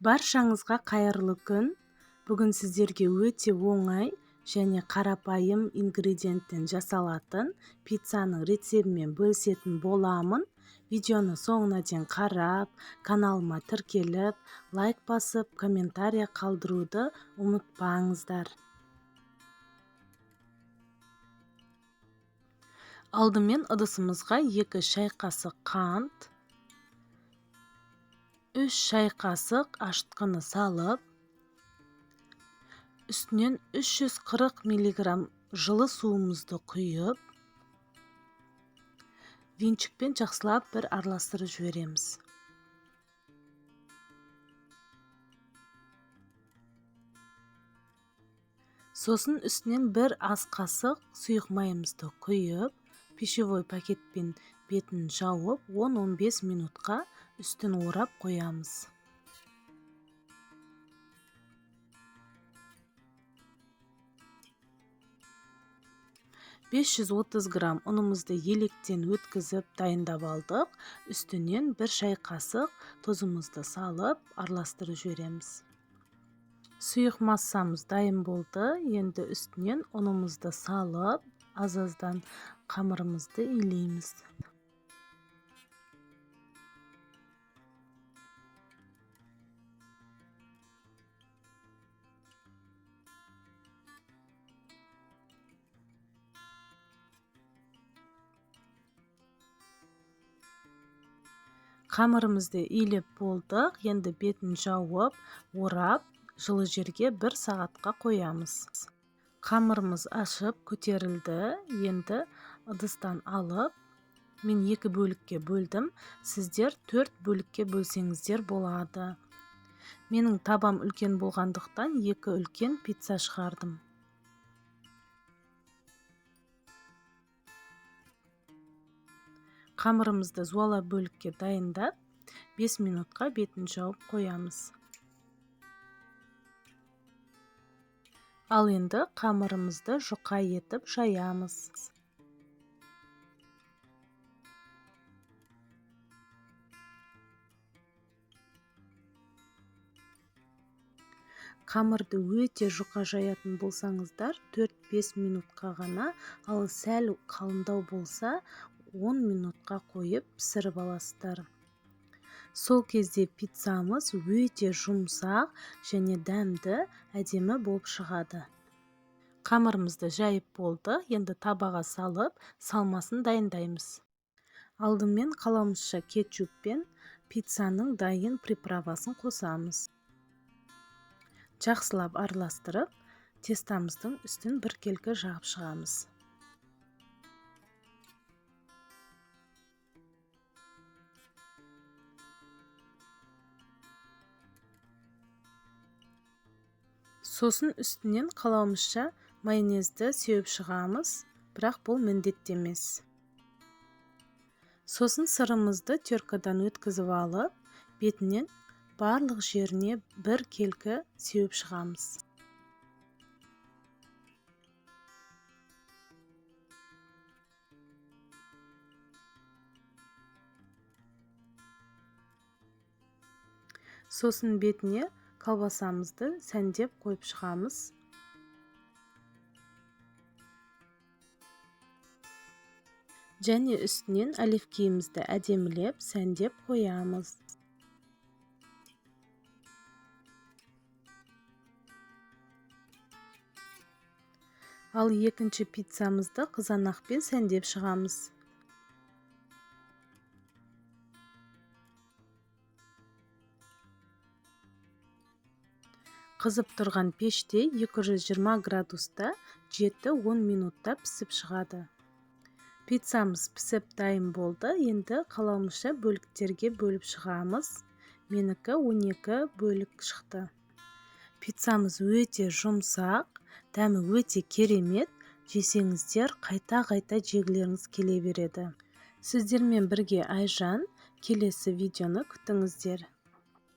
Баршаңызға қайырлы күн. Бүгін сіздерге өте оңай және қарапайым ингредиенттен жасалатын пиццаның рецебімен бөлісетін боламын. Видеоны соңына дейін қарап, каналыма тіркеліп, лайк басып, комментария қалдыруды ұмытпаңыздар. Алдымен ыдысымызға 2 шай қасық қант, 3 шай қасық ашытқыны салып, үстінен 340 мг жылы суымызды құйып, венчикпен жақсылап бір араластырып жібереміз. Сосын үстінен 1 ас қасық сұйық майымызды құйып, пищевой пакетпен бетін жауып, 10-15 минутқа үстін орап қоямыз. 530 грамм ұнымызды електен өткізіп дайындап алдық. Үстінен 1 шай қасық тұзымызды салып, араластырып жібереміз. Сұйық массамыз дайын болды. Енді үстінен ұнымызды салып, аз-аздан қамырымызды илейміз. Қамырымызды илеп болдық. Енді бетін жауып, орап, жылы жерге 1 сағатқа қоямыз. Қамырымыз ашып көтерілді. Енді ыдыстан алып, мен 2 бөлікке бөлдім. Сіздер 4 бөлікке бөлсеңіздер болады. Менің табам үлкен болғандықтан 2 үлкен пицца шығардым. Қамырымызды зуала бөлікке дайындап, 5 минутқа бетін жауып қоямыз. Ал енді қамырымызды жұқа етіп жаямыз. Қамырды өте жұқа жаятын болсаңыздар, 4-5 минутқа ғана, ал сәл қалыңдау болса, 10 минутқа қойып пісіріп аласыздар. Сол кезде пиццамыз өте жұмсақ және дәмді, әдемі болып шығады. Қамырымызды жайып болды. Енді табаға салып, салмасын дайындаймыз. Алдымен қаламызша кетчуппен пиццаның дайын приправасын қосамыз. Жақсылап араластырып, тестамыздың үстін біркелкі жағып шығамыз. Сосын үстінен қалауымызша майонезді сеуіп шығамыз, бірақ бұл міндетті емес. Сосын сырымызды теркадан өткізіп алып, бетінен барлық жеріне біркелкі сеуіп шығамыз. Сосын бетіне колбасамызды сәндеп қойып шығамыз. Және үстінен оливкемізді әдемілеп сәндеп қоямыз. Ал екінші пиццамызды қызанақпен сәндеп шығамыз. Қызып тұрған пеште 220 градуста 7-10 минутта пісіп шығады. Пиццамыз пісіп дайын болды. Енді қалауымызша бөліктерге бөліп шығамыз. Менікі 12 бөлік шықты. Пиццамыз өте жұмсақ, дәмі өте керемет. Жесеңіздер қайта-қайта жегілеріңіз келе береді. Сіздермен бірге Айжан. Келесі видеоны күтіңіздер.